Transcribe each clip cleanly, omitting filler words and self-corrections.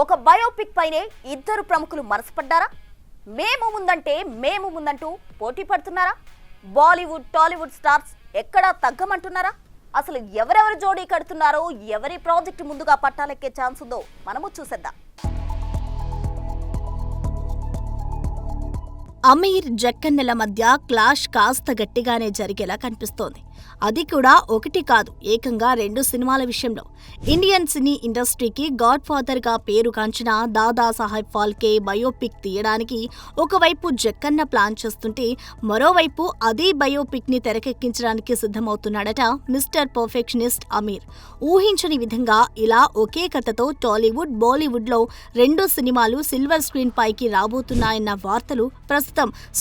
ఒక బయోపిక్ పైనే ఇద్దరు ప్రముఖులు మనసుపడ్డారా? మేము ముందంటూ పోటీ పడుతున్నారా? బాలీవుడ్ టాలీవుడ్ స్టార్స్ ఎక్కడా తగ్గమంటున్నారా? అసలు ఎవరెవరు జోడీ కడుతున్నారో, ఎవరి ప్రాజెక్ట్ ముందుగా పట్టాలెక్కే ఛాన్స్ ఉందో మనము చూసేద్దాం. అమీర్ జక్కన్నెల మధ్య క్లాష్ కాస్త గట్టిగానే జరిగేలా కనిపిస్తోంది. అది కూడా ఒకటి కాదు, ఏకంగా 2 సినిమాల విషయంలో. ఇండియన్ సినీ ఇండస్ట్రీకి గాడ్ ఫాదర్ గా పేరుగాంచిన దాదాసాహెబ్ ఫాల్కే బయోపిక్ తీయడానికి ఒకవైపు జక్కన్న ప్లాన్ చేస్తుంటే, మరోవైపు అదే బయోపిక్ ని తెరకెక్కించడానికి సిద్ధమవుతున్నాడట మిస్టర్ పర్ఫెక్షనిస్ట్ అమీర్. ఊహించని విధంగా ఇలా ఒకే కథతో టాలీవుడ్, బాలీవుడ్ లో 2 సినిమాలు సిల్వర్ స్క్రీన్ పైకి రాబోతున్నాయన్న వార్తలు ప్రస్తుతం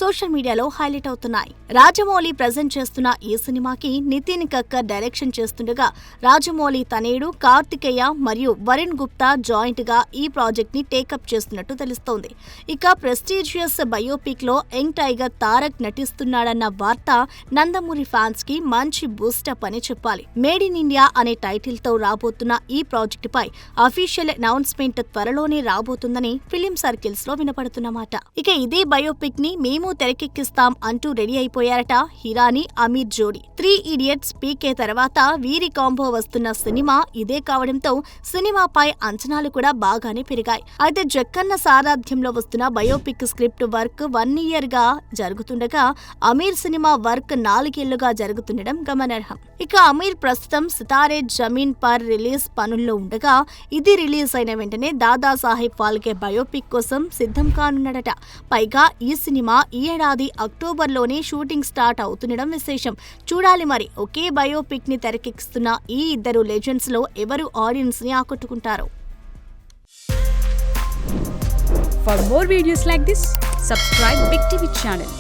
సోషల్ మీడియాలో హైలైట్ అవుతున్నాయి. రాజమౌళి ప్రెజెంట్ చేస్తున్న ఈ సినిమాకి నితిన్ కక్కర్ డైరెక్షన్ చేస్తుండగా, రాజమౌళి తనేడు కార్తికేయ మరియు వరుణ్ గుప్తా జాయింట్ గా ఈ ప్రాజెక్ట్ ని టేకప్ చేస్తున్నట్టు తెలుస్తోంది. ఇక ప్రెస్టీజియస్ బయోపిక్ లో యంగ్ టైగర్ తారక్ నటిస్తున్నాడన్న వార్త నందమూరి ఫ్యాన్స్ కి మంచి బూస్టప్ అని చెప్పాలి. మేడ్ ఇన్ ఇండియా అనే టైటిల్ తో రాబోతున్న ఈ ప్రాజెక్టు పై అఫీషియల్ అనౌన్స్మెంట్ త్వరలోనే రాబోతుందని ఫిలిం సర్కిల్స్ లో వినపడుతున్నమాట. ఇక ఇదే బయోపిక్ ని మేము తెరకెక్కిస్తాం అంటూ రెడీ అయిపోయారట హిరాని అమీర్ జోడీ. 3 ఇడియట్స్ పీకే తర్వాత వీరి కాంబో వస్తున్న సినిమా ఇదే కావడంతో సినిమాపై అంచనాలు కూడా బాగానే పెరిగాయి. అయితే జక్కన్న సారథ్యంలో వస్తున్న బయోపిక్ స్క్రిప్ట్ వర్క్ 1 ఇయర్ గా జరుగుతుండగా, అమీర్ సినిమా వర్క్ 4 ఏళ్లుగా జరుగుతుండడం గమనార్హం. ఇక అమీర్ ప్రస్తుతం సితారే జమీన్ పర్ రిలీజ్ పనుల్లో ఉండగా, ఇది రిలీజ్ అయిన వెంటనే దాదాసాహెబ్ ఫాల్కే బయోపిక్ కోసం సిద్ధం కానున్నాడట. పైగా ఈ సినిమా ఈ ఏడాది అక్టోబర్లోనే షూటింగ్ స్టార్ట్ అవుతుండడం విశేషం. చూడాలి మరి ఒకే బయోపిక్ ని తెరకెక్కిస్తున్న ఈ ఇద్దరు లెజెండ్స్ లో ఎవరు ఆడియన్స్ ని ఆకట్టుకుంటారో. For more videos like this, subscribe Big TV channel.